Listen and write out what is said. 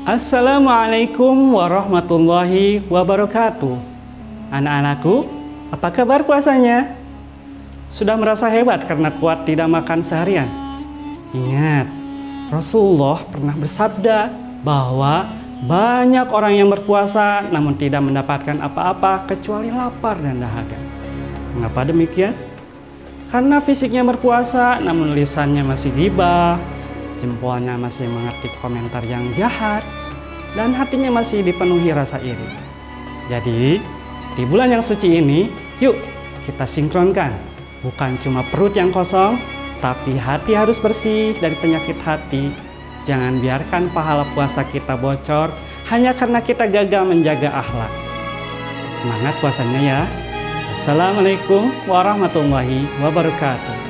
Assalamualaikum warahmatullahi wabarakatuh. Anak-anakku, apa kabar puasanya? Sudah merasa hebat karena kuat tidak makan seharian? Ingat, Rasulullah pernah bersabda bahwa banyak orang yang berpuasa namun tidak mendapatkan apa-apa kecuali lapar dan dahaga. Mengapa demikian? Karena fisiknya berpuasa namun lisannya masih gibah, jempolnya masih mengetik komentar yang jahat, dan hatinya masih dipenuhi rasa iri. Jadi, di bulan yang suci ini, yuk kita sinkronkan. Bukan cuma perut yang kosong, tapi hati harus bersih dari penyakit hati. Jangan biarkan pahala puasa kita bocor hanya karena kita gagal menjaga akhlak. Semangat puasanya ya. Assalamualaikum warahmatullahi wabarakatuh.